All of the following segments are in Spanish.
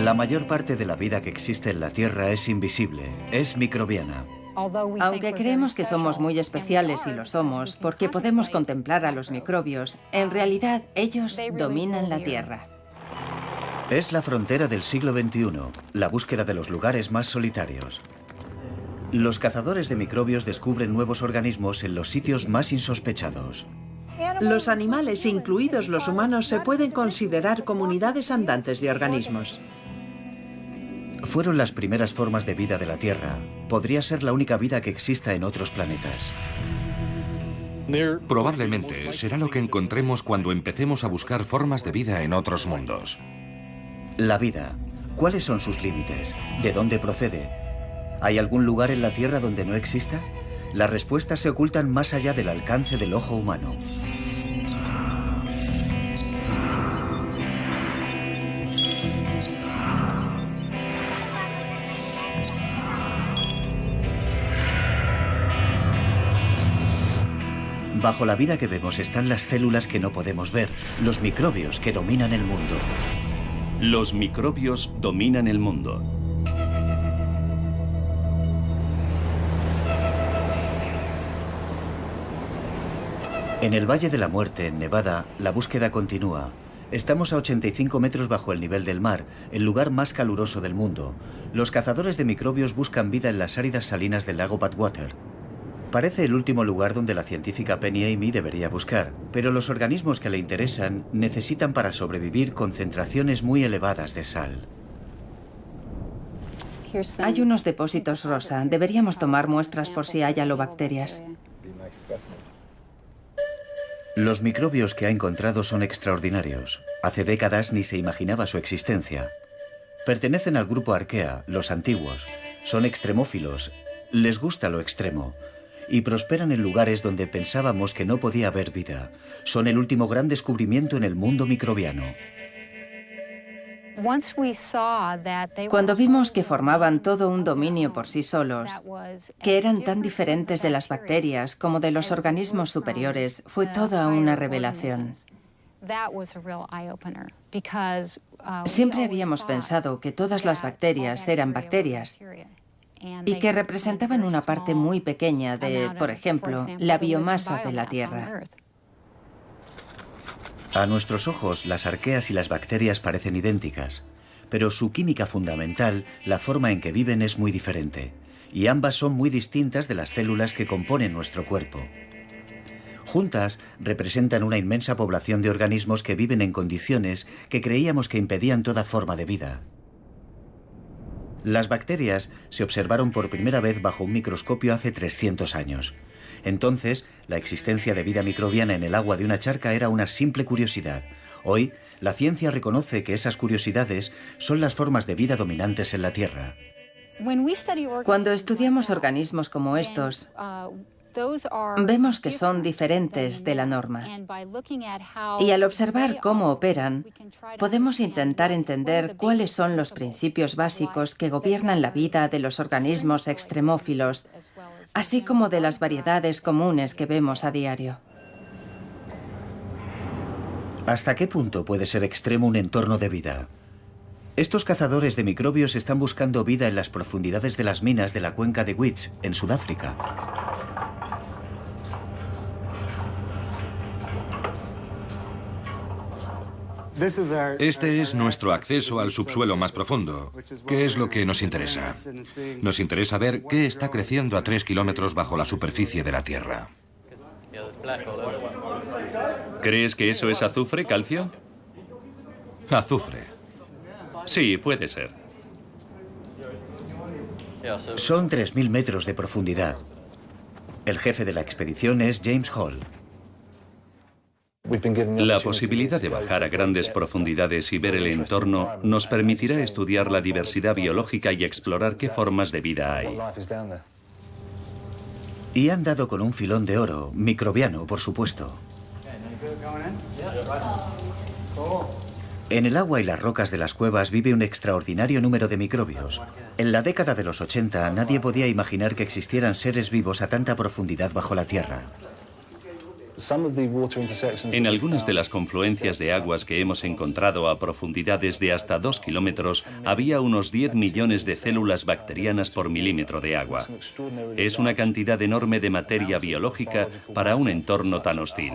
La mayor parte de la vida que existe en la Tierra es invisible, es microbiana. Aunque creemos que somos muy especiales y lo somos, porque podemos contemplar a los microbios, en realidad ellos dominan la Tierra. Es la frontera del siglo XXI, la búsqueda de los lugares más solitarios. Los cazadores de microbios descubren nuevos organismos en los sitios más insospechados. Los animales, incluidos los humanos, se pueden considerar comunidades andantes de organismos. Fueron las primeras formas de vida de la Tierra. Podría ser la única vida que exista en otros planetas. Probablemente será lo que encontremos cuando empecemos a buscar formas de vida en otros mundos. La vida. ¿Cuáles son sus límites? ¿De dónde procede? ¿Hay algún lugar en la Tierra donde no exista? Las respuestas se ocultan más allá del alcance del ojo humano. Bajo la vida que vemos están las células que no podemos ver, los microbios que dominan el mundo. Los microbios dominan el mundo. En el Valle de la Muerte, en Nevada, la búsqueda continúa. Estamos a 85 metros bajo el nivel del mar, el lugar más caluroso del mundo. Los cazadores de microbios buscan vida en las áridas salinas del lago Badwater. Parece el último lugar donde la científica Penny Amy debería buscar, pero los organismos que le interesan necesitan para sobrevivir concentraciones muy elevadas de sal. Hay unos depósitos rosa. Deberíamos tomar muestras por si hay halobacterias. Los microbios que ha encontrado son extraordinarios. Hace décadas ni se imaginaba su existencia. Pertenecen al grupo Archaea, los antiguos. Son extremófilos, les gusta lo extremo. Y prosperan en lugares donde pensábamos que no podía haber vida. Son el último gran descubrimiento en el mundo microbiano. Cuando vimos que formaban todo un dominio por sí solos, que eran tan diferentes de las bacterias como de los organismos superiores, fue toda una revelación. Siempre habíamos pensado que todas las bacterias eran bacterias y que representaban una parte muy pequeña de, por ejemplo, la biomasa de la Tierra. A nuestros ojos, las arqueas y las bacterias parecen idénticas, pero su química fundamental, la forma en que viven, es muy diferente, y ambas son muy distintas de las células que componen nuestro cuerpo. Juntas, representan una inmensa población de organismos que viven en condiciones que creíamos que impedían toda forma de vida. Las bacterias se observaron por primera vez bajo un microscopio hace 300 años. Entonces, la existencia de vida microbiana en el agua de una charca era una simple curiosidad. Hoy, la ciencia reconoce que esas curiosidades son las formas de vida dominantes en la Tierra. Cuando estudiamos organismos como estos, vemos que son diferentes de la norma. Y al observar cómo operan, podemos intentar entender cuáles son los principios básicos que gobiernan la vida de los organismos extremófilos, así como de las variedades comunes que vemos a diario. ¿Hasta qué punto puede ser extremo un entorno de vida? Estos cazadores de microbios están buscando vida en las profundidades de las minas de la cuenca de Wits, en Sudáfrica. Este es nuestro acceso al subsuelo más profundo, que es lo que nos interesa. Nos interesa ver qué está creciendo a 3 kilómetros bajo la superficie de la Tierra. ¿Crees que eso es azufre, calcio? Azufre. Sí, puede ser. Son 3.000 metros de profundidad. El jefe de la expedición es James Hall. La posibilidad de bajar a grandes profundidades y ver el entorno nos permitirá estudiar la diversidad biológica y explorar qué formas de vida hay. Y han dado con un filón de oro, microbiano, por supuesto. En el agua y las rocas de las cuevas vive un extraordinario número de microbios. En la década de los 80, nadie podía imaginar que existieran seres vivos a tanta profundidad bajo la Tierra. En algunas de las confluencias de aguas que hemos encontrado a profundidades de hasta 2 kilómetros, había unos 10 millones de células bacterianas por milímetro de agua. Es una cantidad enorme de materia biológica para un entorno tan hostil.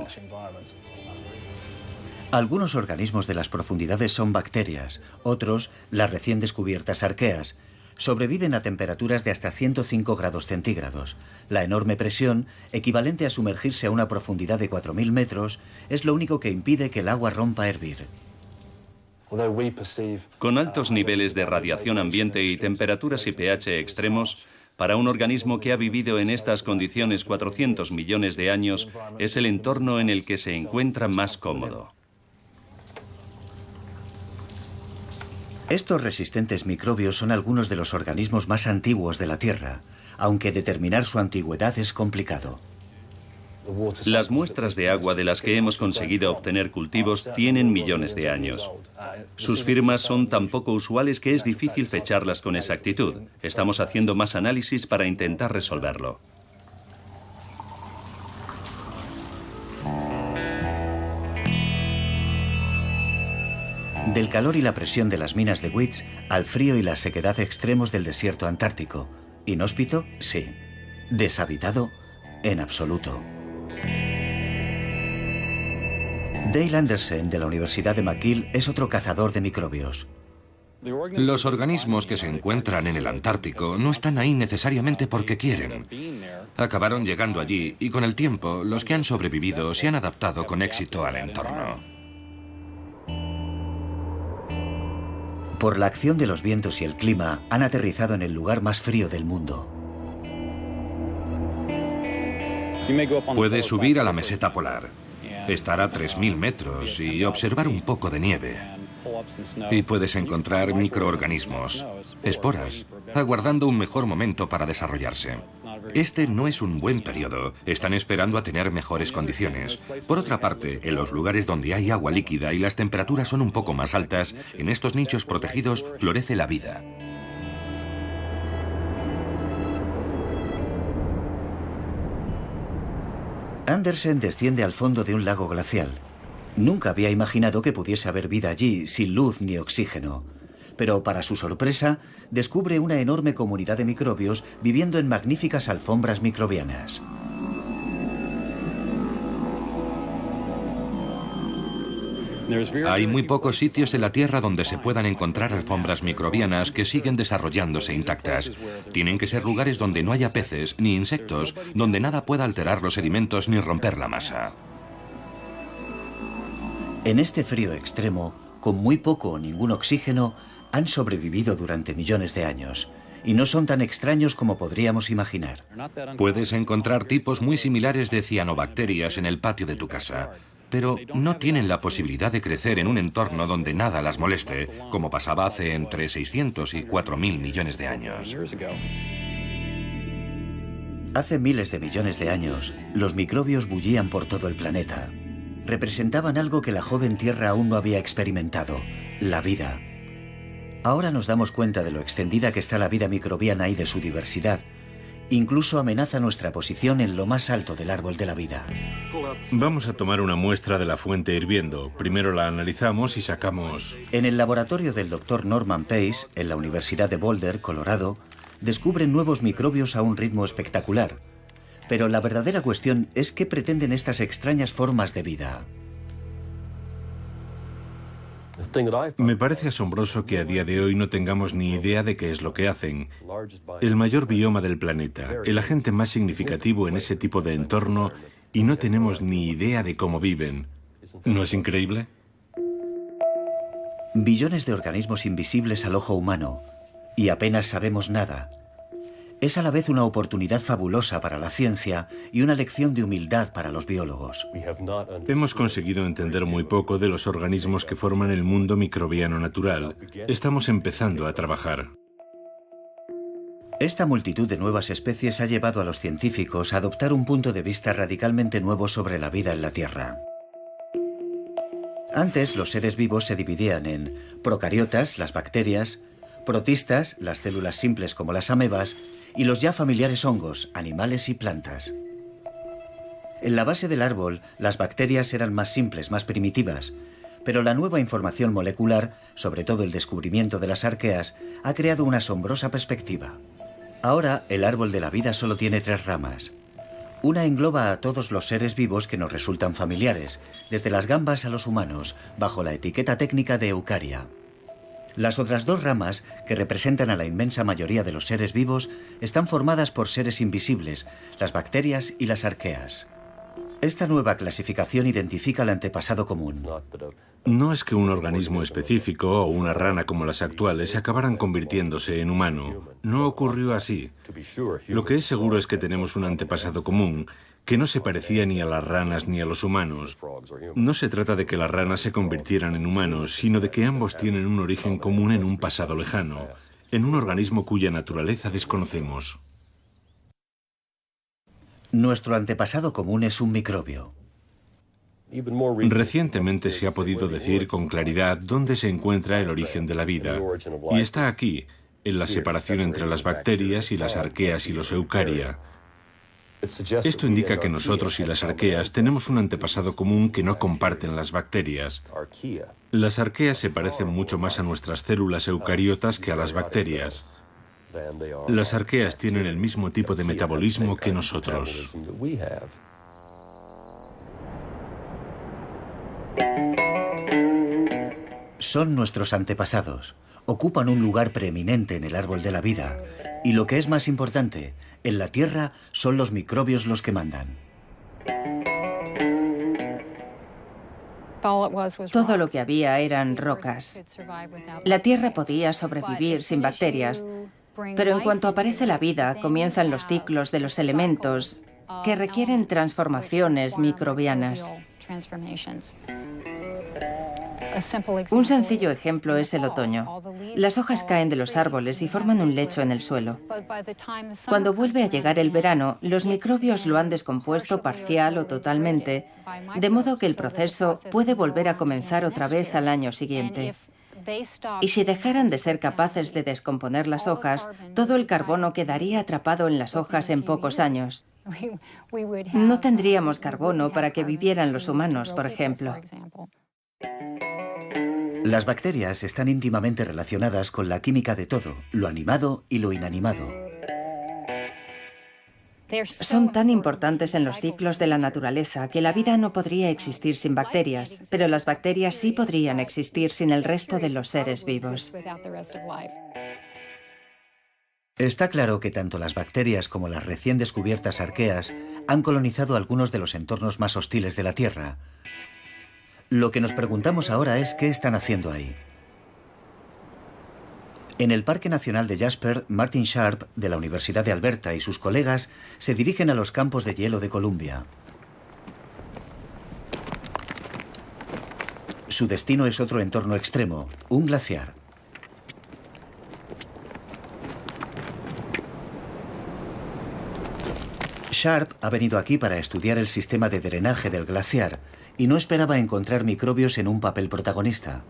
Algunos organismos de las profundidades son bacterias, otros, las recién descubiertas arqueas. Sobreviven a temperaturas de hasta 105 grados centígrados. La enorme presión, equivalente a sumergirse a una profundidad de 4.000 metros, es lo único que impide que el agua rompa a hervir. Con altos niveles de radiación ambiente y temperaturas y pH extremos, para un organismo que ha vivido en estas condiciones 400 millones de años, es el entorno en el que se encuentra más cómodo. Estos resistentes microbios son algunos de los organismos más antiguos de la Tierra, aunque determinar su antigüedad es complicado. Las muestras de agua de las que hemos conseguido obtener cultivos tienen millones de años. Sus firmas son tan poco usuales que es difícil fecharlas con exactitud. Estamos haciendo más análisis para intentar resolverlo. Del calor y la presión de las minas de Wits al frío y la sequedad extremos del desierto antártico. ¿Inhóspito? Sí. ¿Deshabitado? En absoluto. Dale Anderson, de la Universidad de McGill, es otro cazador de microbios. Los organismos que se encuentran en el Antártico no están ahí necesariamente porque quieren. Acabaron llegando allí y con el tiempo los que han sobrevivido se han adaptado con éxito al entorno. Por la acción de los vientos y el clima, han aterrizado en el lugar más frío del mundo. Puedes subir a la meseta polar, estar a 3.000 metros y observar un poco de nieve. Y puedes encontrar microorganismos, esporas, aguardando un mejor momento para desarrollarse. Este no es un buen periodo. Están esperando a tener mejores condiciones. Por otra parte, en los lugares donde hay agua líquida y las temperaturas son un poco más altas, en estos nichos protegidos florece la vida. Anderson desciende al fondo de un lago glacial. Nunca había imaginado que pudiese haber vida allí, sin luz ni oxígeno. Pero para su sorpresa, descubre una enorme comunidad de microbios viviendo en magníficas alfombras microbianas. Hay muy pocos sitios en la Tierra donde se puedan encontrar alfombras microbianas que siguen desarrollándose intactas. Tienen que ser lugares donde no haya peces ni insectos, donde nada pueda alterar los sedimentos ni romper la masa. En este frío extremo, con muy poco o ningún oxígeno, han sobrevivido durante millones de años. Y no son tan extraños como podríamos imaginar. Puedes encontrar tipos muy similares de cianobacterias en el patio de tu casa, pero no tienen la posibilidad de crecer en un entorno donde nada las moleste, como pasaba hace entre 600 y 4.000 millones de años. Hace miles de millones de años, los microbios bullían por todo el planeta. Representaban algo que la joven Tierra aún no había experimentado, la vida. Ahora nos damos cuenta de lo extendida que está la vida microbiana y de su diversidad. Incluso amenaza nuestra posición en lo más alto del árbol de la vida. Vamos a tomar una muestra de la fuente hirviendo. Primero la analizamos y sacamos... En el laboratorio del Dr. Norman Pace, en la Universidad de Boulder, Colorado, descubren nuevos microbios a un ritmo espectacular. Pero la verdadera cuestión es qué pretenden estas extrañas formas de vida. Me parece asombroso que a día de hoy no tengamos ni idea de qué es lo que hacen. El mayor bioma del planeta, el agente más significativo en ese tipo de entorno, y no tenemos ni idea de cómo viven. ¿No es increíble? Billones de organismos invisibles al ojo humano, y apenas sabemos nada. Es a la vez una oportunidad fabulosa para la ciencia y una lección de humildad para los biólogos. Hemos conseguido entender muy poco de los organismos que forman el mundo microbiano natural. Estamos empezando a trabajar. Esta multitud de nuevas especies ha llevado a los científicos a adoptar un punto de vista radicalmente nuevo sobre la vida en la Tierra. Antes, los seres vivos se dividían en procariotas, las bacterias, protistas, las células simples como las amebas, y los ya familiares hongos, animales y plantas. En la base del árbol, las bacterias eran más simples, más primitivas, pero la nueva información molecular, sobre todo el descubrimiento de las arqueas, ha creado una asombrosa perspectiva. Ahora, el árbol de la vida solo tiene 3 ramas. Una engloba a todos los seres vivos que nos resultan familiares, desde las gambas a los humanos, bajo la etiqueta técnica de Eukarya. Las otras 2 ramas, que representan a la inmensa mayoría de los seres vivos, están formadas por seres invisibles, las bacterias y las arqueas. Esta nueva clasificación identifica el antepasado común. No es que un organismo específico o una rana como las actuales se acabaran convirtiéndose en humano. No ocurrió así. Lo que es seguro es que tenemos un antepasado común que no se parecía ni a las ranas ni a los humanos. No se trata de que las ranas se convirtieran en humanos, sino de que ambos tienen un origen común en un pasado lejano, en un organismo cuya naturaleza desconocemos. Nuestro antepasado común es un microbio. Recientemente se ha podido decir con claridad dónde se encuentra el origen de la vida, y está aquí, en la separación entre las bacterias y las arqueas y los Eukarya. Esto indica que nosotros y las arqueas tenemos un antepasado común que no comparten las bacterias. Las arqueas se parecen mucho más a nuestras células eucariotas que a las bacterias. Las arqueas tienen el mismo tipo de metabolismo que nosotros. Son nuestros antepasados. Ocupan un lugar preeminente en el árbol de la vida. Y lo que es más importante, en la Tierra son los microbios los que mandan. Todo lo que había eran rocas. La Tierra podía sobrevivir sin bacterias, pero en cuanto aparece la vida, comienzan los ciclos de los elementos que requieren transformaciones microbianas. Un sencillo ejemplo es el otoño. Las hojas caen de los árboles y forman un lecho en el suelo. Cuando vuelve a llegar el verano, los microbios lo han descompuesto parcial o totalmente, de modo que el proceso puede volver a comenzar otra vez al año siguiente. Y si dejaran de ser capaces de descomponer las hojas, todo el carbono quedaría atrapado en las hojas en pocos años. No tendríamos carbono para que vivieran los humanos, por ejemplo. Las bacterias están íntimamente relacionadas con la química de todo, lo animado y lo inanimado. Son tan importantes en los ciclos de la naturaleza que la vida no podría existir sin bacterias, pero las bacterias sí podrían existir sin el resto de los seres vivos. Está claro que tanto las bacterias como las recién descubiertas arqueas han colonizado algunos de los entornos más hostiles de la Tierra. Lo que nos preguntamos ahora es qué están haciendo ahí. En el Parque Nacional de Jasper, Martin Sharp, de la Universidad de Alberta, y sus colegas se dirigen a los campos de hielo de Columbia. Su destino es otro entorno extremo, un glaciar. Sharp ha venido aquí para estudiar el sistema de drenaje del glaciar y no esperaba encontrar microbios en un papel protagonista.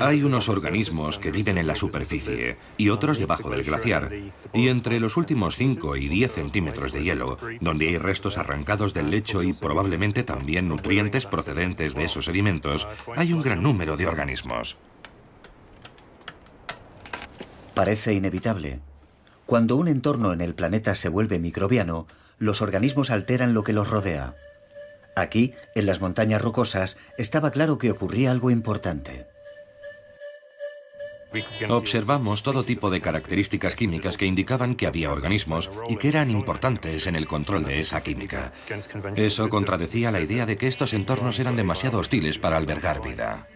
Hay unos organismos que viven en la superficie y otros debajo del glaciar. Y entre los últimos 5 y 10 centímetros de hielo, donde hay restos arrancados del lecho y probablemente también nutrientes procedentes de esos sedimentos, hay un gran número de organismos. Parece inevitable. Cuando un entorno en el planeta se vuelve microbiano, los organismos alteran lo que los rodea. Aquí, en las montañas rocosas, estaba claro que ocurría algo importante. Observamos todo tipo de características químicas que indicaban que había organismos y que eran importantes en el control de esa química. Eso contradecía la idea de que estos entornos eran demasiado hostiles para albergar vida.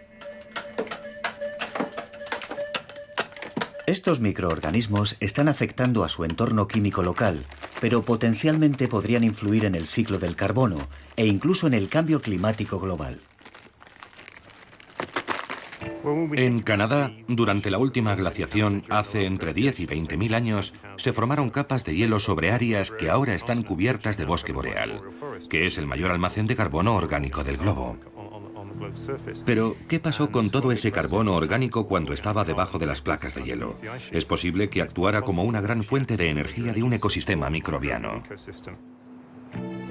Estos microorganismos están afectando a su entorno químico local, pero potencialmente podrían influir en el ciclo del carbono e incluso en el cambio climático global. En Canadá, durante la última glaciación, hace entre 10 y 20.000 años, se formaron capas de hielo sobre áreas que ahora están cubiertas de bosque boreal, que es el mayor almacén de carbono orgánico del globo. Pero, ¿qué pasó con todo ese carbono orgánico cuando estaba debajo de las placas de hielo? Es posible que actuara como una gran fuente de energía de un ecosistema microbiano.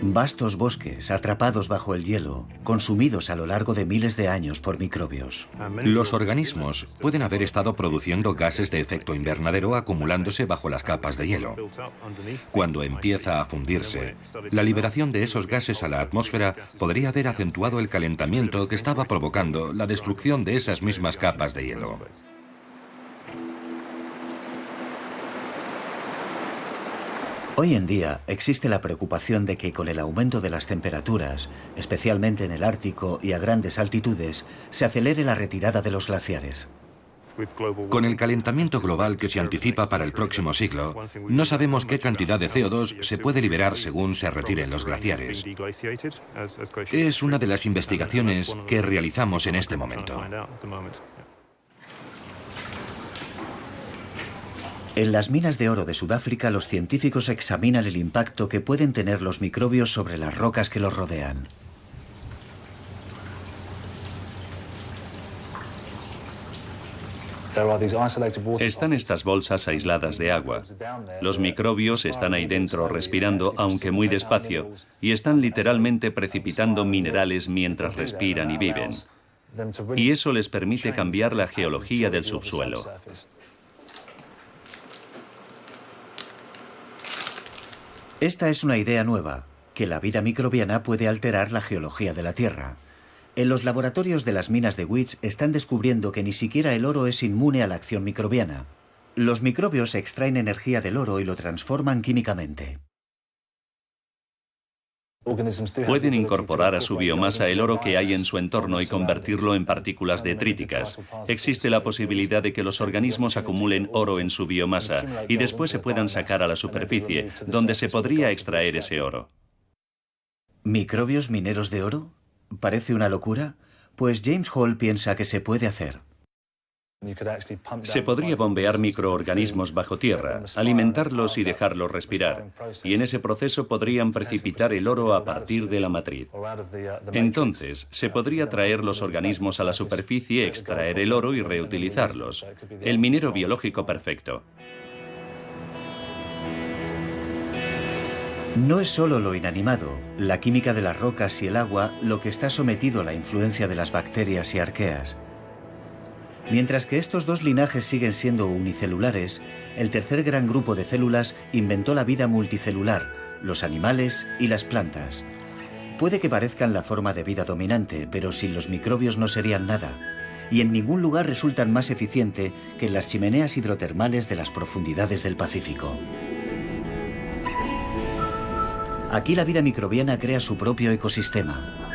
Vastos bosques atrapados bajo el hielo, consumidos a lo largo de miles de años por microbios. Los organismos pueden haber estado produciendo gases de efecto invernadero acumulándose bajo las capas de hielo. Cuando empieza a fundirse, la liberación de esos gases a la atmósfera podría haber acentuado el calentamiento que estaba provocando la destrucción de esas mismas capas de hielo. Hoy en día existe la preocupación de que con el aumento de las temperaturas, especialmente en el Ártico y a grandes altitudes, se acelere la retirada de los glaciares. Con el calentamiento global que se anticipa para el próximo siglo, no sabemos qué cantidad de CO2 se puede liberar según se retiren los glaciares. Es una de las investigaciones que realizamos en este momento. En las minas de oro de Sudáfrica, los científicos examinan el impacto que pueden tener los microbios sobre las rocas que los rodean. Están estas bolsas aisladas de agua. Los microbios están ahí dentro respirando, aunque muy despacio, y están literalmente precipitando minerales mientras respiran y viven. Y eso les permite cambiar la geología del subsuelo. Esta es una idea nueva, que la vida microbiana puede alterar la geología de la Tierra. En los laboratorios de las minas de Wits están descubriendo que ni siquiera el oro es inmune a la acción microbiana. Los microbios extraen energía del oro y lo transforman químicamente. Pueden incorporar a su biomasa el oro que hay en su entorno y convertirlo en partículas detríticas. Existe la posibilidad de que los organismos acumulen oro en su biomasa y después se puedan sacar a la superficie, donde se podría extraer ese oro. ¿Microbios mineros de oro? ¿Parece una locura? Pues James Hall piensa que se puede hacer. Se podría bombear microorganismos bajo tierra, alimentarlos y dejarlos respirar, y en ese proceso podrían precipitar el oro a partir de la matriz. Entonces, se podría traer los organismos a la superficie, extraer el oro y reutilizarlos. El minero biológico perfecto. No es solo lo inanimado, la química de las rocas y el agua lo que está sometido a la influencia de las bacterias y arqueas. Mientras que estos dos linajes siguen siendo unicelulares, el tercer gran grupo de células inventó la vida multicelular, los animales y las plantas. Puede que parezcan la forma de vida dominante, pero sin los microbios no serían nada, y en ningún lugar resultan más eficiente que en las chimeneas hidrotermales de las profundidades del Pacífico. Aquí la vida microbiana crea su propio ecosistema.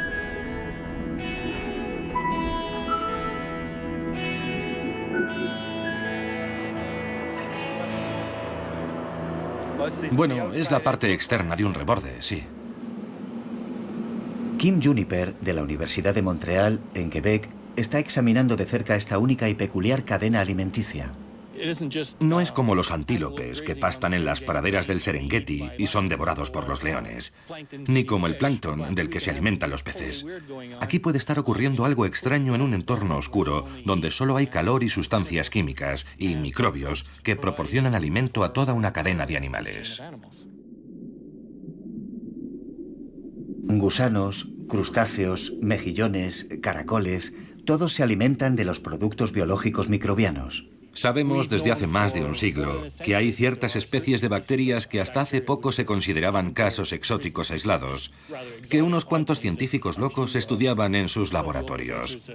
Bueno, es la parte externa de un reborde, sí. Kim Juniper, de la Universidad de Montreal, en Quebec, está examinando de cerca esta única y peculiar cadena alimenticia. No es como los antílopes que pastan en las praderas del Serengeti y son devorados por los leones, ni como el plancton del que se alimentan los peces. Aquí puede estar ocurriendo algo extraño en un entorno oscuro donde solo hay calor y sustancias químicas y microbios que proporcionan alimento a toda una cadena de animales. Gusanos, crustáceos, mejillones, caracoles, todos se alimentan de los productos biológicos microbianos. Sabemos desde hace más de un siglo que hay ciertas especies de bacterias que hasta hace poco se consideraban casos exóticos aislados, que unos cuantos científicos locos estudiaban en sus laboratorios.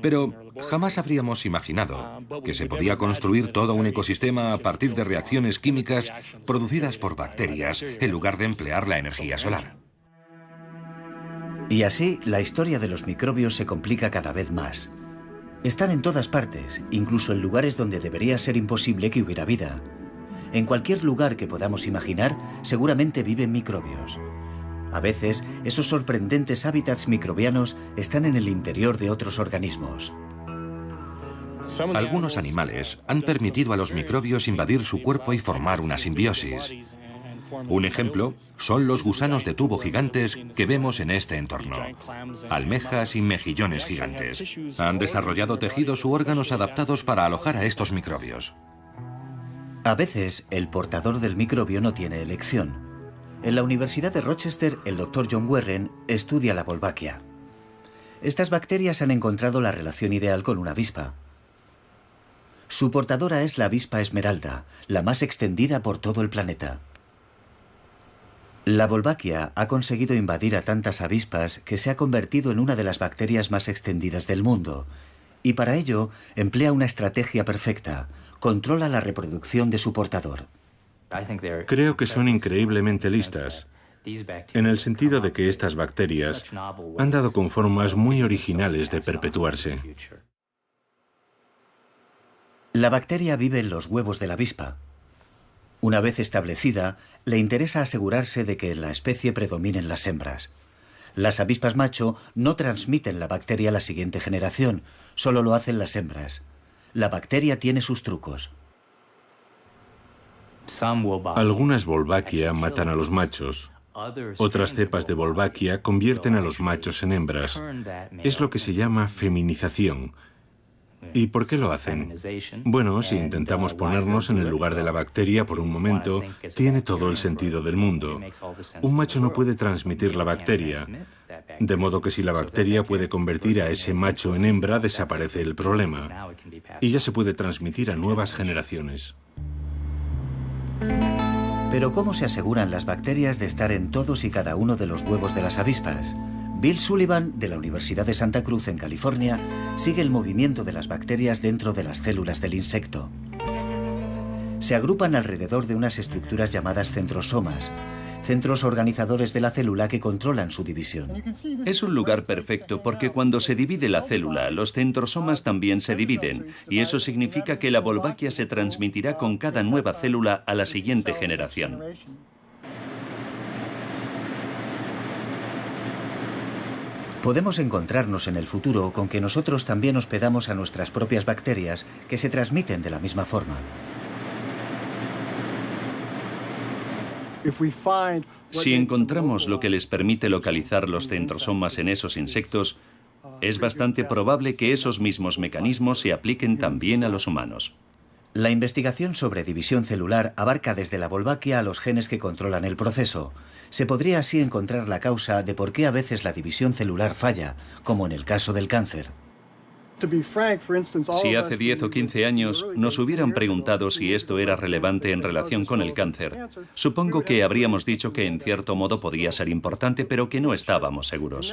Pero jamás habríamos imaginado que se podía construir todo un ecosistema a partir de reacciones químicas producidas por bacterias en lugar de emplear la energía solar. Y así, la historia de los microbios se complica cada vez más. Están en todas partes, incluso en lugares donde debería ser imposible que hubiera vida. En cualquier lugar que podamos imaginar, seguramente viven microbios. A veces, esos sorprendentes hábitats microbianos están en el interior de otros organismos. Algunos animales han permitido a los microbios invadir su cuerpo y formar una simbiosis. Un ejemplo son los gusanos de tubo gigantes que vemos en este entorno. Almejas y mejillones gigantes. Han desarrollado tejidos u órganos adaptados para alojar a estos microbios. A veces, el portador del microbio no tiene elección. En la Universidad de Rochester, el Dr. John Warren estudia la Wolbachia. Estas bacterias han encontrado la relación ideal con una avispa. Su portadora es la avispa esmeralda, la más extendida por todo el planeta. La Wolbachia ha conseguido invadir a tantas avispas que se ha convertido en una de las bacterias más extendidas del mundo, y para ello emplea una estrategia perfecta: controla la reproducción de su portador. Creo que son increíblemente listas, en el sentido de que estas bacterias han dado con formas muy originales de perpetuarse. La bacteria vive en los huevos de la avispa. Una vez establecida, le interesa asegurarse de que en la especie predominen las hembras. Las avispas macho no transmiten la bacteria a la siguiente generación, solo lo hacen las hembras. La bacteria tiene sus trucos. Algunas Wolbachia matan a los machos. Otras cepas de Wolbachia convierten a los machos en hembras. Es lo que se llama feminización. ¿Y por qué lo hacen? Bueno, si intentamos ponernos en el lugar de la bacteria por un momento, tiene todo el sentido del mundo. Un macho no puede transmitir la bacteria, de modo que si la bacteria puede convertir a ese macho en hembra, desaparece el problema. Y ya se puede transmitir a nuevas generaciones. Pero ¿cómo se aseguran las bacterias de estar en todos y cada uno de los huevos de las avispas? Bill Sullivan, de la Universidad de Santa Cruz, en California, sigue el movimiento de las bacterias dentro de las células del insecto. Se agrupan alrededor de unas estructuras llamadas centrosomas, centros organizadores de la célula que controlan su división. Es un lugar perfecto porque cuando se divide la célula, los centrosomas también se dividen, y eso significa que la Wolbachia se transmitirá con cada nueva célula a la siguiente generación. Podemos encontrarnos en el futuro con que nosotros también hospedamos a nuestras propias bacterias que se transmiten de la misma forma. Si encontramos lo que les permite localizar los centrosomas en esos insectos, es bastante probable que esos mismos mecanismos se apliquen también a los humanos. La investigación sobre división celular abarca desde la Wolbachia a los genes que controlan el proceso. Se podría así encontrar la causa de por qué a veces la división celular falla, como en el caso del cáncer. Si hace 10 o 15 años nos hubieran preguntado si esto era relevante en relación con el cáncer, supongo que habríamos dicho que en cierto modo podía ser importante, pero que no estábamos seguros.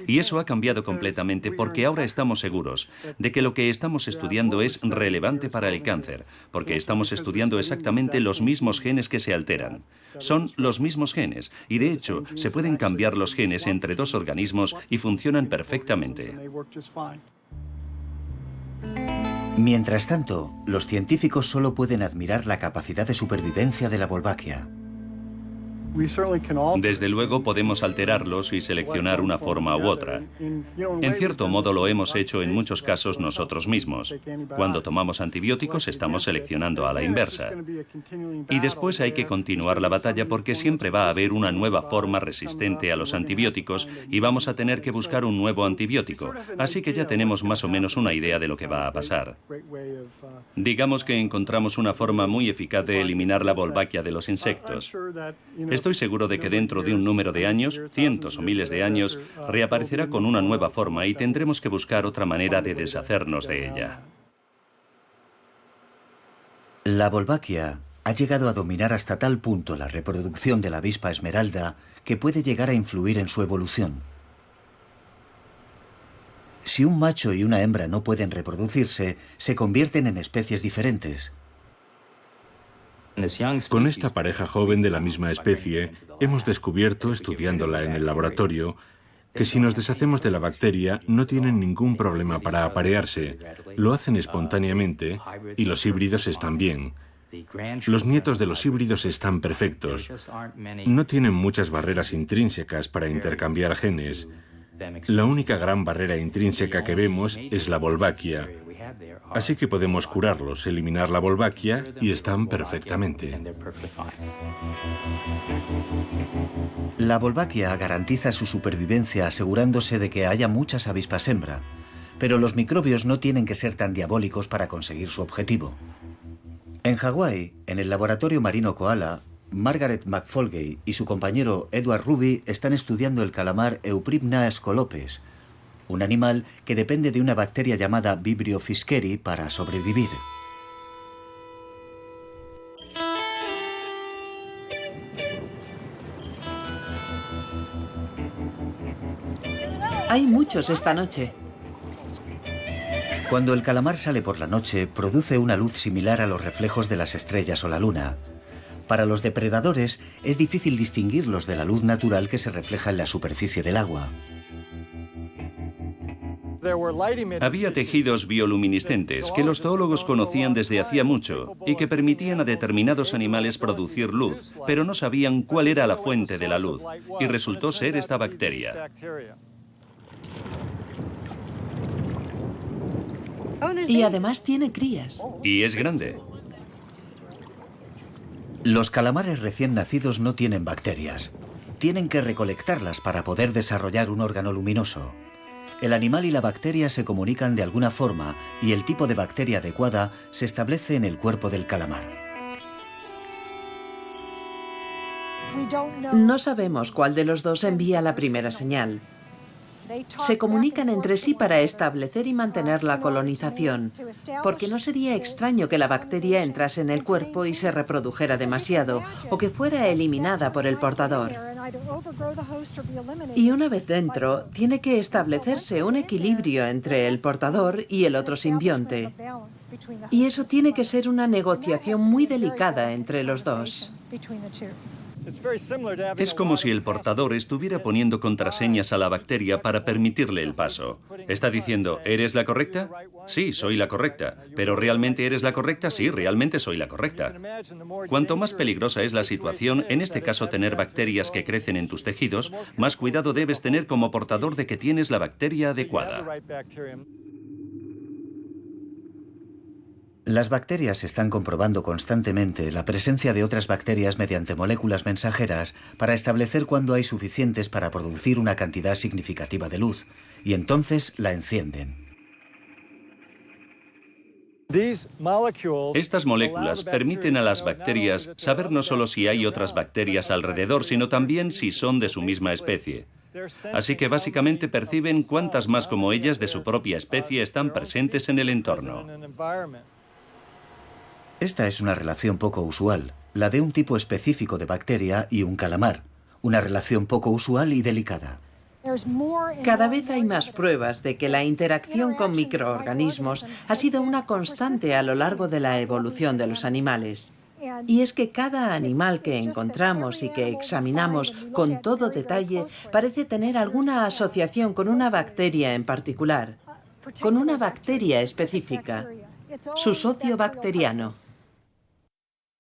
Y eso ha cambiado completamente porque ahora estamos seguros de que lo que estamos estudiando es relevante para el cáncer, porque estamos estudiando exactamente los mismos genes que se alteran. Son los mismos genes y de hecho se pueden cambiar los genes entre dos organismos y funcionan perfectamente. Mientras tanto, los científicos solo pueden admirar la capacidad de supervivencia de la Wolbachia. Desde luego podemos alterarlos y seleccionar una forma u otra. En cierto modo lo hemos hecho en muchos casos nosotros mismos. Cuando tomamos antibióticos estamos seleccionando a la inversa. Y después hay que continuar la batalla porque siempre va a haber una nueva forma resistente a los antibióticos y vamos a tener que buscar un nuevo antibiótico. Así que ya tenemos más o menos una idea de lo que va a pasar. Digamos que encontramos una forma muy eficaz de eliminar la Wolbachia de los insectos. Estoy seguro de que dentro de un número de años, cientos o miles de años, reaparecerá con una nueva forma y tendremos que buscar otra manera de deshacernos de ella. La Wolbachia ha llegado a dominar hasta tal punto la reproducción de la avispa esmeralda que puede llegar a influir en su evolución. Si un macho y una hembra no pueden reproducirse, se convierten en especies diferentes. Con esta pareja joven de la misma especie, hemos descubierto, estudiándola en el laboratorio, que si nos deshacemos de la bacteria no tienen ningún problema para aparearse, lo hacen espontáneamente y los híbridos están bien. Los nietos de los híbridos están perfectos. No tienen muchas barreras intrínsecas para intercambiar genes. La única gran barrera intrínseca que vemos es la Wolbachia, Así que podemos curarlos, eliminar la Wolbachia y están perfectamente. La Wolbachia garantiza su supervivencia asegurándose de que haya muchas avispas hembra, pero los microbios no tienen que ser tan diabólicos para conseguir su objetivo. En Hawái, en el laboratorio marino Koala, Margaret McFolgey y su compañero Edward Ruby están estudiando el calamar Euprymna scolopes, un animal que depende de una bacteria llamada Vibrio fischeri para sobrevivir. Hay muchos esta noche. Cuando el calamar sale por la noche, produce una luz similar a los reflejos de las estrellas o la luna. Para los depredadores es difícil distinguirlos de la luz natural que se refleja en la superficie del agua. Había tejidos bioluminiscentes que los zoólogos conocían desde hacía mucho y que permitían a determinados animales producir luz, pero no sabían cuál era la fuente de la luz, y resultó ser esta bacteria. Y además tiene crías. Y es grande. Los calamares recién nacidos no tienen bacterias. Tienen que recolectarlas para poder desarrollar un órgano luminoso. El animal y la bacteria se comunican de alguna forma y el tipo de bacteria adecuada se establece en el cuerpo del calamar. No sabemos cuál de los dos envía la primera señal. Se comunican entre sí para establecer y mantener la colonización, porque no sería extraño que la bacteria entrase en el cuerpo y se reprodujera demasiado, o que fuera eliminada por el portador. Y una vez dentro, tiene que establecerse un equilibrio entre el portador y el otro simbionte. Y eso tiene que ser una negociación muy delicada entre los dos. Es como si el portador estuviera poniendo contraseñas a la bacteria para permitirle el paso. Está diciendo, ¿eres la correcta? Sí, soy la correcta. ¿Pero realmente eres la correcta? Sí, realmente soy la correcta. Cuanto más peligrosa es la situación, en este caso tener bacterias que crecen en tus tejidos, más cuidado debes tener como portador de que tienes la bacteria adecuada. Las bacterias están comprobando constantemente la presencia de otras bacterias mediante moléculas mensajeras para establecer cuándo hay suficientes para producir una cantidad significativa de luz, y entonces la encienden. Estas moléculas permiten a las bacterias saber no solo si hay otras bacterias alrededor, sino también si son de su misma especie. Así que básicamente perciben cuántas más como ellas de su propia especie están presentes en el entorno. Esta es una relación poco usual, la de un tipo específico de bacteria y un calamar, una relación poco usual y delicada. Cada vez hay más pruebas de que la interacción con microorganismos ha sido una constante a lo largo de la evolución de los animales. Y es que cada animal que encontramos y que examinamos con todo detalle parece tener alguna asociación con una bacteria en particular, con una bacteria específica, su socio bacteriano.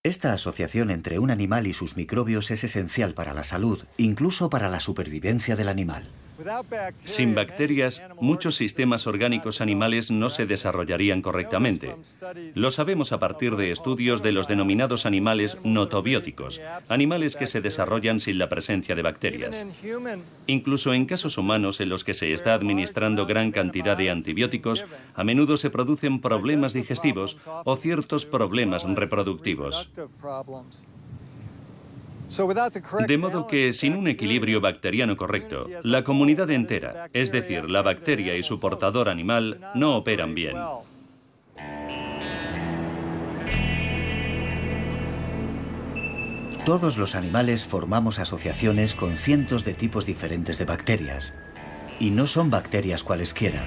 Esta asociación entre un animal y sus microbios es esencial para la salud, incluso para la supervivencia del animal. Sin bacterias, muchos sistemas orgánicos animales no se desarrollarían correctamente. Lo sabemos a partir de estudios de los denominados animales notobióticos, animales que se desarrollan sin la presencia de bacterias. Incluso en casos humanos en los que se está administrando gran cantidad de antibióticos, a menudo se producen problemas digestivos o ciertos problemas reproductivos. De modo que, sin un equilibrio bacteriano correcto, la comunidad entera, es decir, la bacteria y su portador animal, no operan bien. Todos los animales formamos asociaciones con cientos de tipos diferentes de bacterias. Y no son bacterias cualesquiera.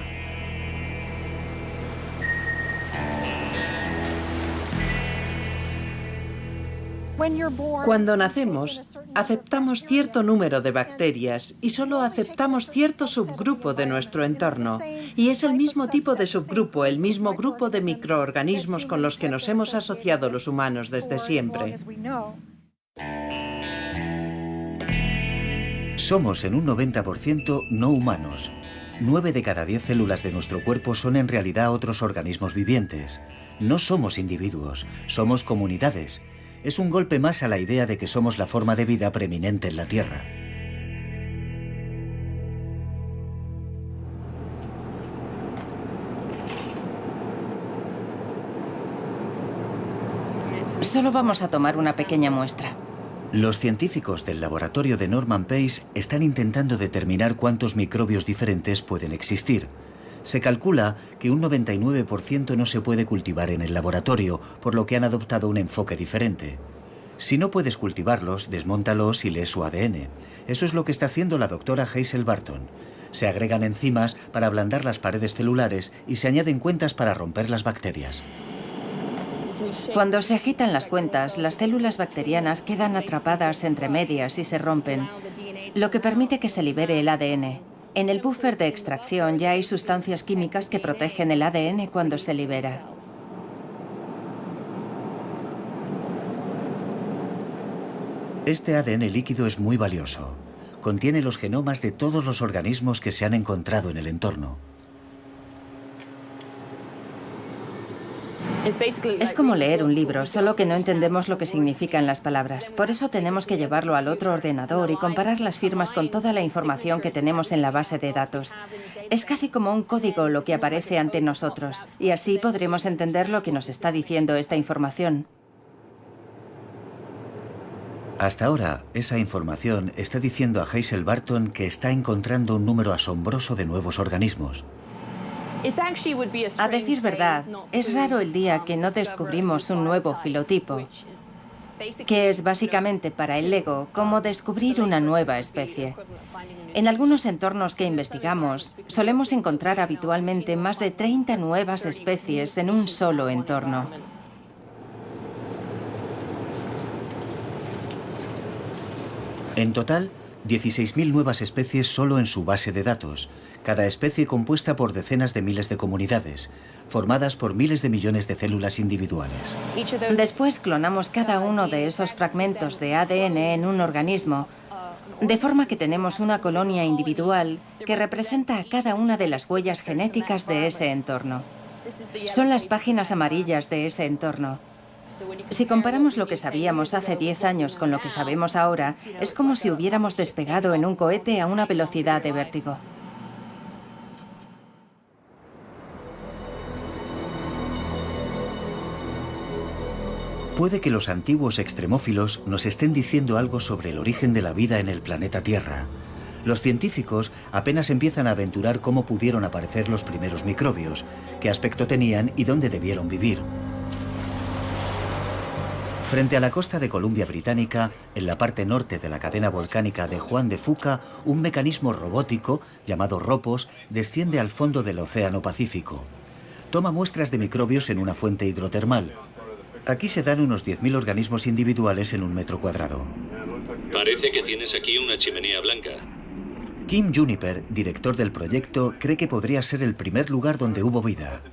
Cuando nacemos, aceptamos cierto número de bacterias y solo aceptamos cierto subgrupo de nuestro entorno. Y es el mismo tipo de subgrupo, el mismo grupo de microorganismos con los que nos hemos asociado los humanos desde siempre. Somos en un 90% no humanos. 9 de cada 10 células de nuestro cuerpo son en realidad otros organismos vivientes. No somos individuos, somos comunidades. Es un golpe más a la idea de que somos la forma de vida preeminente en la Tierra. Solo vamos a tomar una pequeña muestra. Los científicos del laboratorio de Norman Pace están intentando determinar cuántos microbios diferentes pueden existir. Se calcula que un 99% no se puede cultivar en el laboratorio, por lo que han adoptado un enfoque diferente. Si no puedes cultivarlos, desmóntalos y lee su ADN. Eso es lo que está haciendo la doctora Hazel Barton. Se agregan enzimas para ablandar las paredes celulares y se añaden cuentas para romper las bacterias. Cuando se agitan las cuentas, las células bacterianas quedan atrapadas entre medias y se rompen, lo que permite que se libere el ADN. En el buffer de extracción ya hay sustancias químicas que protegen el ADN cuando se libera. Este ADN líquido es muy valioso. Contiene los genomas de todos los organismos que se han encontrado en el entorno. Es como leer un libro, solo que no entendemos lo que significan las palabras. Por eso tenemos que llevarlo al otro ordenador y comparar las firmas con toda la información que tenemos en la base de datos. Es casi como un código lo que aparece ante nosotros, y así podremos entender lo que nos está diciendo esta información. Hasta ahora, esa información está diciendo a Hazel Barton que está encontrando un número asombroso de nuevos organismos. A decir verdad, es raro el día que no descubrimos un nuevo filotipo, que es básicamente para el ego como descubrir una nueva especie. En algunos entornos que investigamos, solemos encontrar habitualmente más de 30 nuevas especies en un solo entorno. En total, 16.000 nuevas especies solo en su base de datos. Cada especie compuesta por decenas de miles de comunidades, formadas por miles de millones de células individuales. Después clonamos cada uno de esos fragmentos de ADN en un organismo, de forma que tenemos una colonia individual que representa a cada una de las huellas genéticas de ese entorno. Son las páginas amarillas de ese entorno. Si comparamos lo que sabíamos hace 10 años con lo que sabemos ahora, es como si hubiéramos despegado en un cohete a una velocidad de vértigo. Puede que los antiguos extremófilos nos estén diciendo algo sobre el origen de la vida en el planeta Tierra. Los científicos apenas empiezan a aventurar cómo pudieron aparecer los primeros microbios, qué aspecto tenían y dónde debieron vivir. Frente a la costa de Columbia Británica, en la parte norte de la cadena volcánica de Juan de Fuca, un mecanismo robótico, llamado Ropos, desciende al fondo del Océano Pacífico. Toma muestras de microbios en una fuente hidrotermal. Aquí se dan unos 10.000 organismos individuales en un metro cuadrado. Parece que tienes aquí una chimenea blanca. Kim Juniper, director del proyecto, cree que podría ser el primer lugar donde hubo vida.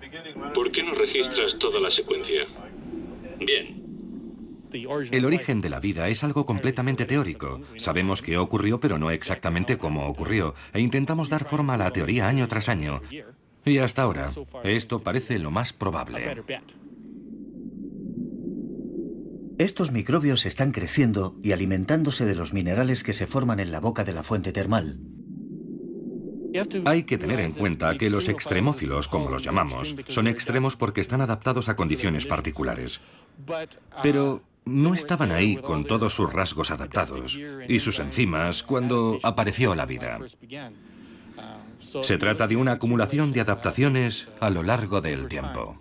¿Por qué no registras toda la secuencia? Bien. El origen de la vida es algo completamente teórico. Sabemos qué ocurrió, pero no exactamente cómo ocurrió, e intentamos dar forma a la teoría año tras año. Y hasta ahora, esto parece lo más probable. Estos microbios están creciendo y alimentándose de los minerales que se forman en la boca de la fuente termal. Hay que tener en cuenta que los extremófilos, como los llamamos, son extremos porque están adaptados a condiciones particulares. Pero no estaban ahí con todos sus rasgos adaptados y sus enzimas cuando apareció la vida. Se trata de una acumulación de adaptaciones a lo largo del tiempo.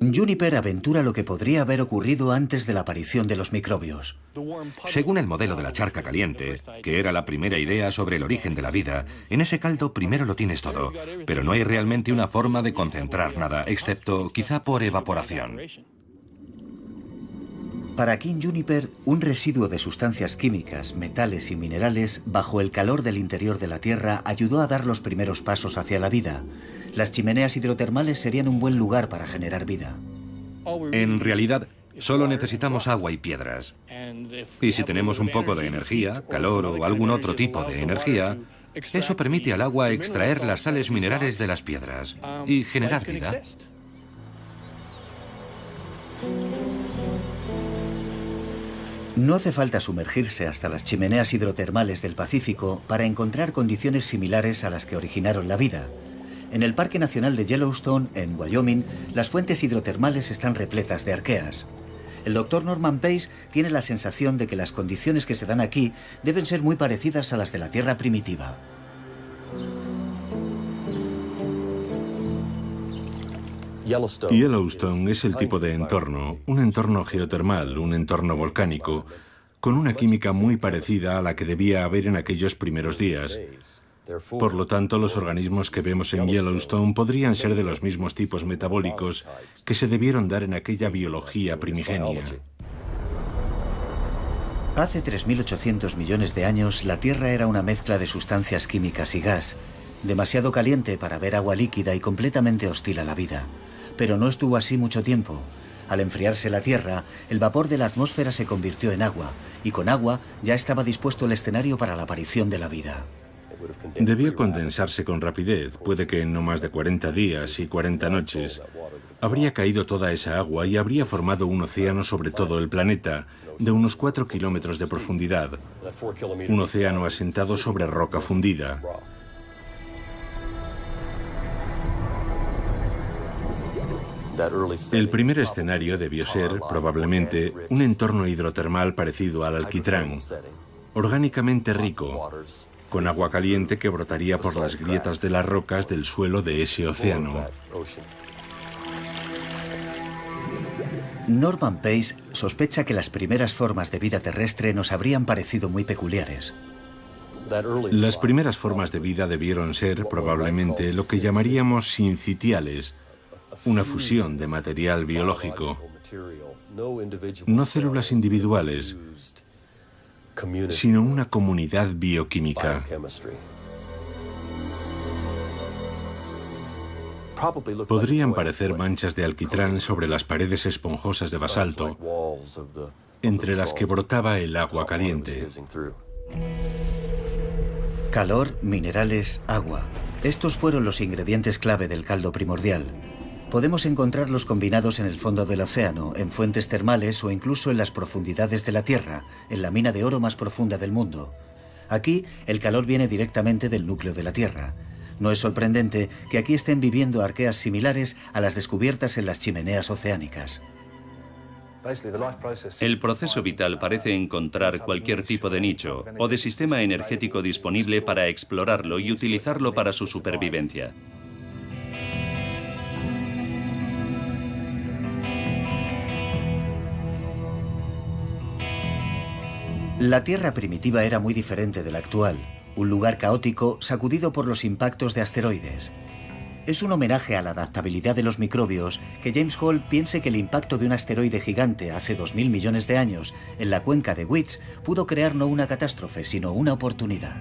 Juniper aventura lo que podría haber ocurrido antes de la aparición de los microbios. Según el modelo de la charca caliente, que era la primera idea sobre el origen de la vida, en ese caldo primero lo tienes todo, pero no hay realmente una forma de concentrar nada, excepto quizá por evaporación. Para Kim Juniper, un residuo de sustancias químicas, metales y minerales bajo el calor del interior de la Tierra ayudó a dar los primeros pasos hacia la vida. Las chimeneas hidrotermales serían un buen lugar para generar vida. En realidad, solo necesitamos agua y piedras. Y si tenemos un poco de energía, calor o algún otro tipo de energía, Eso permite al agua extraer las sales minerales de las piedras y generar vida. No hace falta sumergirse hasta las chimeneas hidrotermales del Pacífico para encontrar condiciones similares a las que originaron la vida. En el Parque Nacional de Yellowstone, en Wyoming, las fuentes hidrotermales están repletas de arqueas. El doctor Norman Pace tiene la sensación de que las condiciones que se dan aquí deben ser muy parecidas a las de la Tierra primitiva. Yellowstone es el tipo de entorno, un entorno geotermal, un entorno volcánico, con una química muy parecida a la que debía haber en aquellos primeros días. Por lo tanto, los organismos que vemos en Yellowstone podrían ser de los mismos tipos metabólicos que se debieron dar en aquella biología primigenia. Hace 3.800 millones de años, la Tierra era una mezcla de sustancias químicas y gas, demasiado caliente para ver agua líquida y completamente hostil a la vida. Pero no estuvo así mucho tiempo. Al enfriarse la Tierra, el vapor de la atmósfera se convirtió en agua, y con agua ya estaba dispuesto el escenario para la aparición de la vida. Debió condensarse con rapidez, puede que en no más de 40 días y 40 noches. Habría caído toda esa agua y habría formado un océano sobre todo el planeta, de unos 4 kilómetros de profundidad. Un océano asentado sobre roca fundida. El primer escenario debió ser, probablemente, un entorno hidrotermal parecido al alquitrán, orgánicamente rico, con agua caliente que brotaría por las grietas de las rocas del suelo de ese océano. Norman Pace sospecha que las primeras formas de vida terrestre nos habrían parecido muy peculiares. Las primeras formas de vida debieron ser, probablemente, lo que llamaríamos sincitiales, una fusión de material biológico, no células individuales, sino una comunidad bioquímica. Podrían parecer manchas de alquitrán sobre las paredes esponjosas de basalto, entre las que brotaba el agua caliente. Calor, minerales, agua. Estos fueron los ingredientes clave del caldo primordial. Podemos encontrarlos combinados en el fondo del océano, en fuentes termales o incluso en las profundidades de la Tierra, en la mina de oro más profunda del mundo. Aquí, el calor viene directamente del núcleo de la Tierra. No es sorprendente que aquí estén viviendo arqueas similares a las descubiertas en las chimeneas oceánicas. El proceso vital parece encontrar cualquier tipo de nicho o de sistema energético disponible para explorarlo y utilizarlo para su supervivencia. La Tierra primitiva era muy diferente de la actual, un lugar caótico sacudido por los impactos de asteroides. Es un homenaje a la adaptabilidad de los microbios que James Hall piense que el impacto de un asteroide gigante hace 2.000 millones de años en la cuenca de Weech pudo crear no una catástrofe, sino una oportunidad.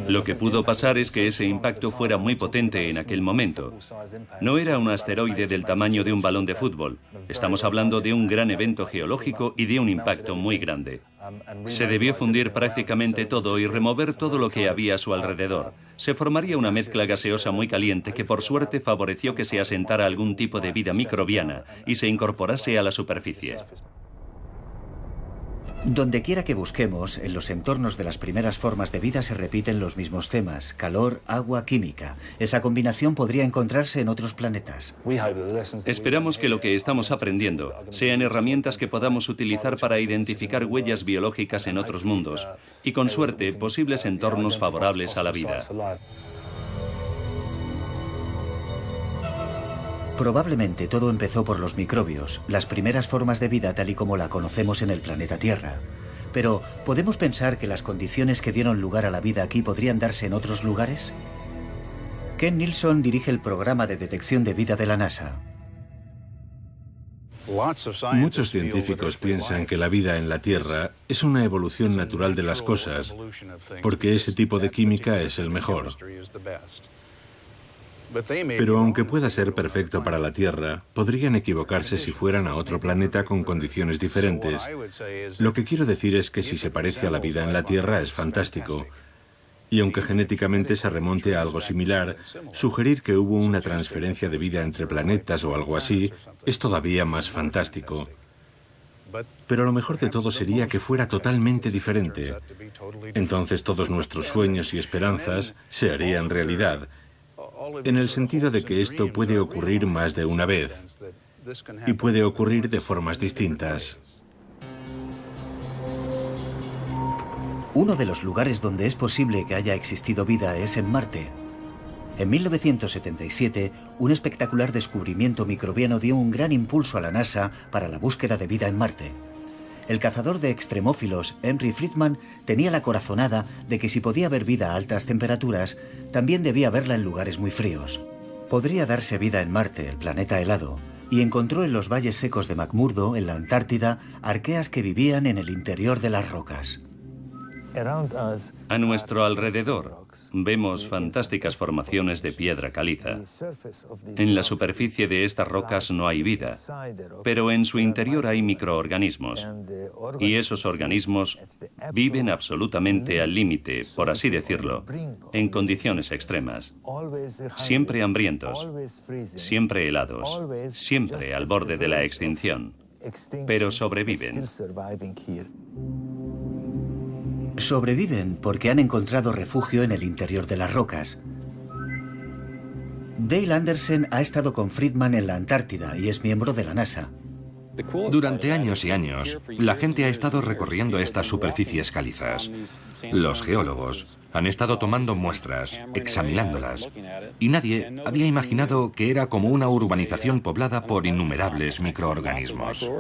Lo que pudo pasar es que ese impacto fuera muy potente en aquel momento. No era un asteroide del tamaño de un balón de fútbol. Estamos hablando de un gran evento geológico y de un impacto muy grande. Se debió fundir prácticamente todo y remover todo lo que había a su alrededor. Se formaría una mezcla gaseosa muy caliente que por suerte favoreció que se asentara algún tipo de vida microbiana y se incorporase a la superficie. Donde quiera que busquemos, en los entornos de las primeras formas de vida se repiten los mismos temas: calor, agua, química. Esa combinación podría encontrarse en otros planetas. Esperamos que lo que estamos aprendiendo sean herramientas que podamos utilizar para identificar huellas biológicas en otros mundos y, con suerte, posibles entornos favorables a la vida. Probablemente todo empezó por los microbios, las primeras formas de vida tal y como la conocemos en el planeta Tierra. Pero, ¿podemos pensar que las condiciones que dieron lugar a la vida aquí podrían darse en otros lugares? Ken Nilsson dirige el programa de detección de vida de la NASA. Muchos científicos piensan que la vida en la Tierra es una evolución natural de las cosas, porque ese tipo de química es el mejor. Pero aunque pueda ser perfecto para la Tierra, podrían equivocarse si fueran a otro planeta con condiciones diferentes. Lo que quiero decir es que si se parece a la vida en la Tierra es fantástico. Y aunque genéticamente se remonte a algo similar, sugerir que hubo una transferencia de vida entre planetas o algo así es todavía más fantástico. Pero lo mejor de todo sería que fuera totalmente diferente. Entonces todos nuestros sueños y esperanzas se harían realidad, en el sentido de que esto puede ocurrir más de una vez, y puede ocurrir de formas distintas. Uno de los lugares donde es posible que haya existido vida es en Marte. En 1977, un espectacular descubrimiento microbiano dio un gran impulso a la NASA para la búsqueda de vida en Marte. El cazador de extremófilos, Henry Friedman, tenía la corazonada de que si podía haber vida a altas temperaturas, también debía haberla en lugares muy fríos. Podría darse vida en Marte, el planeta helado, y encontró en los valles secos de McMurdo, en la Antártida, arqueas que vivían en el interior de las rocas. A nuestro alrededor vemos fantásticas formaciones de piedra caliza. En la superficie de estas rocas no hay vida, pero en su interior hay microorganismos. Y esos organismos viven absolutamente al límite, por así decirlo, en condiciones extremas. Siempre hambrientos, siempre helados, siempre al borde de la extinción, pero sobreviven. Sobreviven porque han encontrado refugio en el interior de las rocas. Dale Anderson ha estado con Friedman en la Antártida y es miembro de la NASA. Durante años y años, la gente ha estado recorriendo estas superficies calizas. Los geólogos han estado tomando muestras, examinándolas, y nadie había imaginado que era como una urbanización poblada por innumerables microorganismos.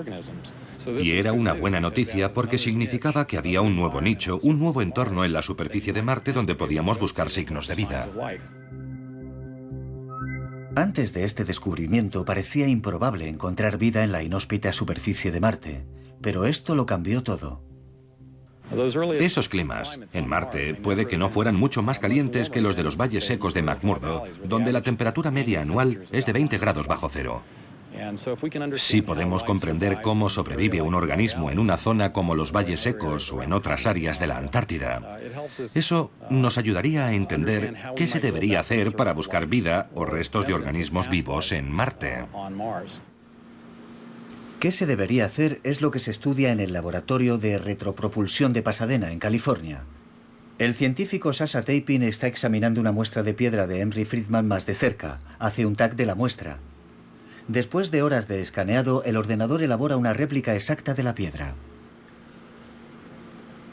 Y era una buena noticia porque significaba que había un nuevo nicho, un nuevo entorno en la superficie de Marte donde podíamos buscar signos de vida. Antes de este descubrimiento parecía improbable encontrar vida en la inhóspita superficie de Marte, pero esto lo cambió todo. Esos climas en Marte puede que no fueran mucho más calientes que los de los valles secos de McMurdo, donde la temperatura media anual es de 20 grados bajo cero. Si podemos comprender cómo sobrevive un organismo en una zona como los valles secos o en otras áreas de la Antártida, eso nos ayudaría a entender qué se debería hacer para buscar vida o restos de organismos vivos en Marte. ¿Qué se debería hacer? Es lo que se estudia en el Laboratorio de Retropropulsión de Pasadena, en California. El científico Sasha Tapin está examinando una muestra de piedra de Henry Friedman más de cerca. Hace un tag de la muestra. Después de horas de escaneado, el ordenador elabora una réplica exacta de la piedra.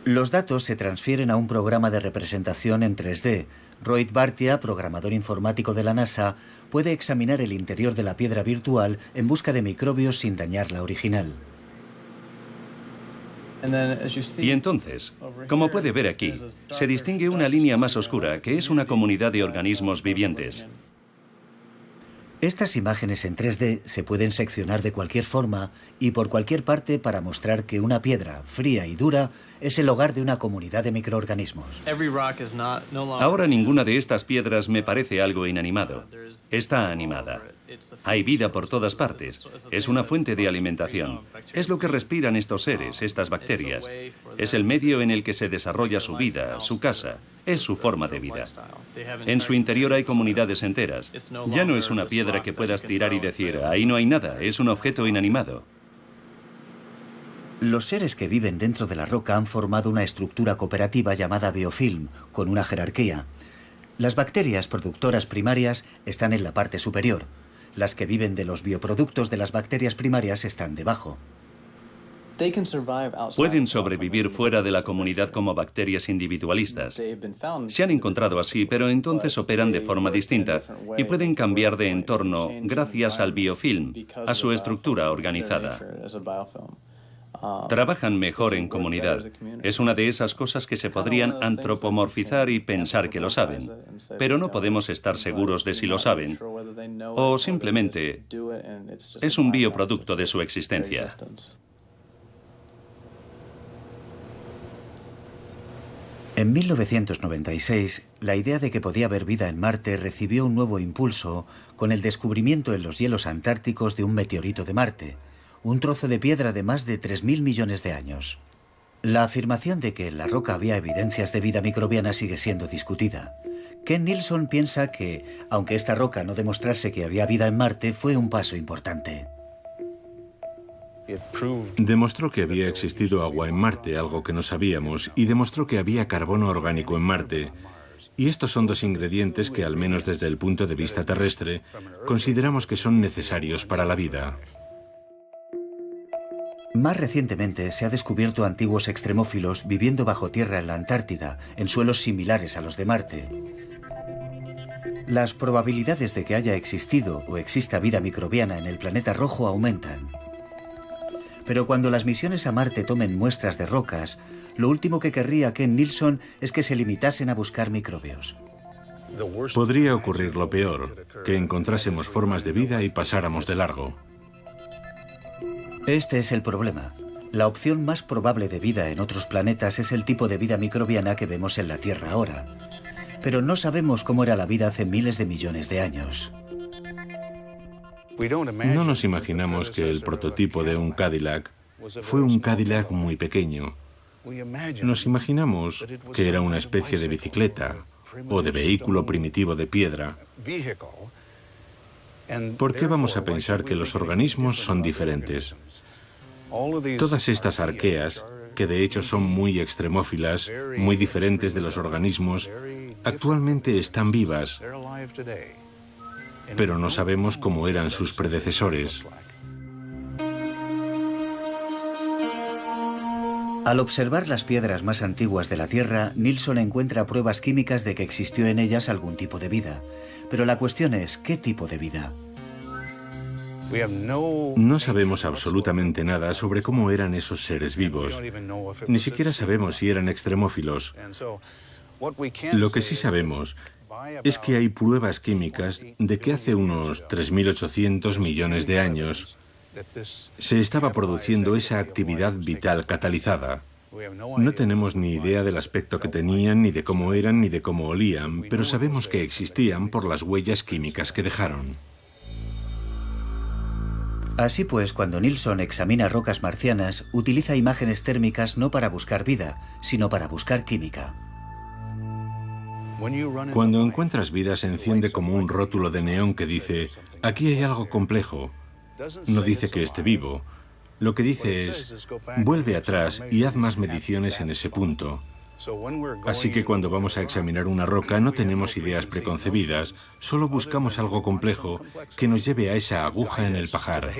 Los datos se transfieren a un programa de representación en 3D. Rohit Bhartia, programador informático de la NASA, puede examinar el interior de la piedra virtual en busca de microbios sin dañar la original. Y entonces, como puede ver aquí, se distingue una línea más oscura que es una comunidad de organismos vivientes. Estas imágenes en 3D se pueden seccionar de cualquier forma y por cualquier parte para mostrar que una piedra fría y dura es el hogar de una comunidad de microorganismos. Ahora ninguna de estas piedras me parece algo inanimado. Está animada. Hay vida por todas partes. Es una fuente de alimentación. Es lo que respiran estos seres, estas bacterias. Es el medio en el que se desarrolla su vida, su casa. Es su forma de vida. En su interior hay comunidades enteras. Ya no es una piedra que puedas tirar y decir, ahí no hay nada, es un objeto inanimado. Los seres que viven dentro de la roca han formado una estructura cooperativa llamada biofilm, con una jerarquía. Las bacterias productoras primarias están en la parte superior. Las que viven de los bioproductos de las bacterias primarias están debajo. Pueden sobrevivir fuera de la comunidad como bacterias individualistas. Se han encontrado así, pero entonces operan de forma distinta y pueden cambiar de entorno gracias al biofilm, a su estructura organizada. Trabajan mejor en comunidad. Es una de esas cosas que se podrían antropomorfizar y pensar que lo saben, pero no podemos estar seguros de si lo saben o simplemente es un bioproducto de su existencia. En 1996, la idea de que podía haber vida en Marte recibió un nuevo impulso con el descubrimiento en los hielos antárticos de un meteorito de Marte, un trozo de piedra de más de 3.000 millones de años. La afirmación de que en la roca había evidencias de vida microbiana sigue siendo discutida. Ken Nilsson piensa que, aunque esta roca no demostrase que había vida en Marte, fue un paso importante. Demostró que había existido agua en Marte, algo que no sabíamos, y demostró que había carbono orgánico en Marte. Y estos son dos ingredientes que, al menos desde el punto de vista terrestre, consideramos que son necesarios para la vida. Más recientemente se ha descubierto antiguos extremófilos viviendo bajo tierra en la Antártida, en suelos similares a los de Marte. Las probabilidades de que haya existido o exista vida microbiana en el planeta rojo aumentan. Pero cuando las misiones a Marte tomen muestras de rocas, lo último que querría Ken Nilsson es que se limitasen a buscar microbios. Podría ocurrir lo peor, que encontrásemos formas de vida y pasáramos de largo. Este es el problema. La opción más probable de vida en otros planetas es el tipo de vida microbiana que vemos en la Tierra ahora. Pero no sabemos cómo era la vida hace miles de millones de años. No nos imaginamos que el prototipo de un Cadillac fue un Cadillac muy pequeño. Nos imaginamos que era una especie de bicicleta o de vehículo primitivo de piedra. ¿Por qué vamos a pensar que los organismos son diferentes? Todas estas arqueas, que de hecho son muy extremófilas, muy diferentes de los organismos, actualmente están vivas, pero no sabemos cómo eran sus predecesores. Al observar las piedras más antiguas de la Tierra, Nilsson encuentra pruebas químicas de que existió en ellas algún tipo de vida. Pero la cuestión es, ¿qué tipo de vida? No sabemos absolutamente nada sobre cómo eran esos seres vivos. Ni siquiera sabemos si eran extremófilos. Lo que sí sabemos es que hay pruebas químicas de que hace unos 3.800 millones de años se estaba produciendo esa actividad vital catalizada. No tenemos ni idea del aspecto que tenían, ni de cómo eran, ni de cómo olían, pero sabemos que existían por las huellas químicas que dejaron. Así pues, cuando Nilsson examina rocas marcianas, utiliza imágenes térmicas no para buscar vida, sino para buscar química. Cuando encuentras vida se enciende como un rótulo de neón que dice, aquí hay algo complejo. No dice que esté vivo. Lo que dice es, vuelve atrás y haz más mediciones en ese punto. Así que cuando vamos a examinar una roca no tenemos ideas preconcebidas, solo buscamos algo complejo que nos lleve a esa aguja en el pajar.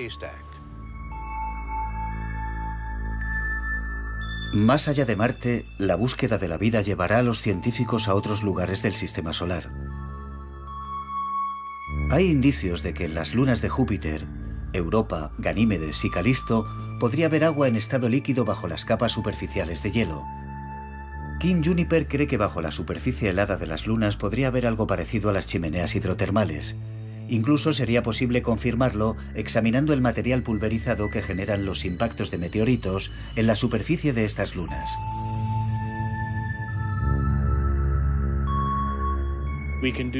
Más allá de Marte, la búsqueda de la vida llevará a los científicos a otros lugares del sistema solar. Hay indicios de que en las lunas de Júpiter, Europa, Ganímedes y Calisto, podría haber agua en estado líquido bajo las capas superficiales de hielo. King Juniper cree que bajo la superficie helada de las lunas podría haber algo parecido a las chimeneas hidrotermales. Incluso sería posible confirmarlo examinando el material pulverizado que generan los impactos de meteoritos en la superficie de estas lunas.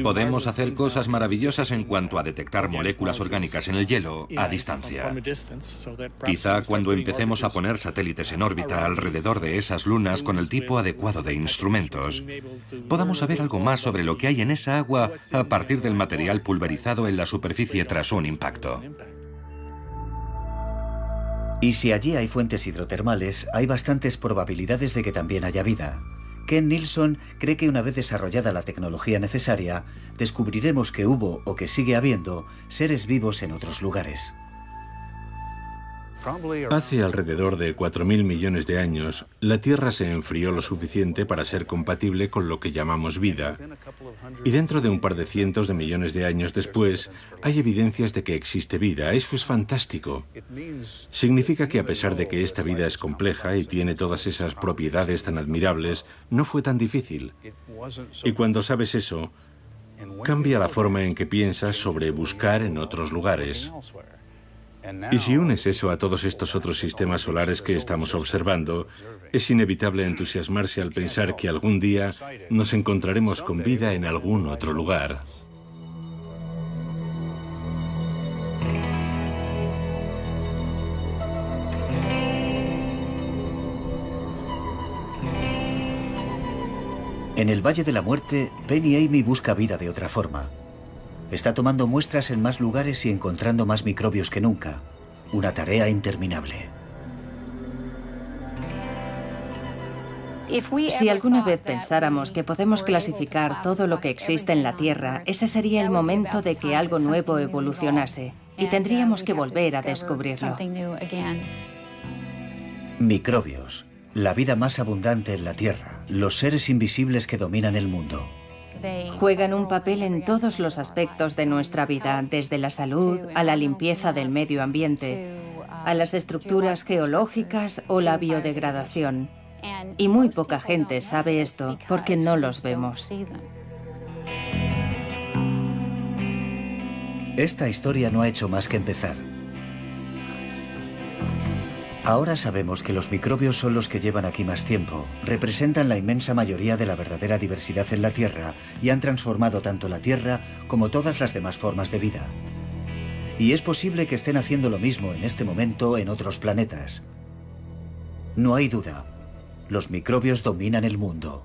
Podemos hacer cosas maravillosas en cuanto a detectar moléculas orgánicas en el hielo a distancia. Quizá cuando empecemos a poner satélites en órbita alrededor de esas lunas con el tipo adecuado de instrumentos, podamos saber algo más sobre lo que hay en esa agua a partir del material pulverizado en la superficie tras un impacto. Y si allí hay fuentes hidrotermales, hay bastantes probabilidades de que también haya vida. Ken Nilsson cree que una vez desarrollada la tecnología necesaria, descubriremos que hubo o que sigue habiendo seres vivos en otros lugares. Hace alrededor de 4.000 millones de años, la Tierra se enfrió lo suficiente para ser compatible con lo que llamamos vida. Y dentro de un par de cientos de millones de años después, hay evidencias de que existe vida. Eso es fantástico. Significa que a pesar de que esta vida es compleja y tiene todas esas propiedades tan admirables, no fue tan difícil. Y cuando sabes eso, cambia la forma en que piensas sobre buscar en otros lugares. Y si unes eso a todos estos otros sistemas solares que estamos observando, es inevitable entusiasmarse al pensar que algún día nos encontraremos con vida en algún otro lugar. En el Valle de la Muerte, Ben y Amy busca vida de otra forma. Está tomando muestras en más lugares y encontrando más microbios que nunca. Una tarea interminable. Si alguna vez pensáramos que podemos clasificar todo lo que existe en la Tierra, ese sería el momento de que algo nuevo evolucionase y tendríamos que volver a descubrirlo. Microbios, la vida más abundante en la Tierra, los seres invisibles que dominan el mundo. Juegan un papel en todos los aspectos de nuestra vida, desde la salud a la limpieza del medio ambiente, a las estructuras geológicas o la biodegradación. Y muy poca gente sabe esto porque no los vemos. Esta historia no ha hecho más que empezar. Ahora sabemos que los microbios son los que llevan aquí más tiempo, representan la inmensa mayoría de la verdadera diversidad en la Tierra y han transformado tanto la Tierra como todas las demás formas de vida. Y es posible que estén haciendo lo mismo en este momento en otros planetas. No hay duda, los microbios dominan el mundo.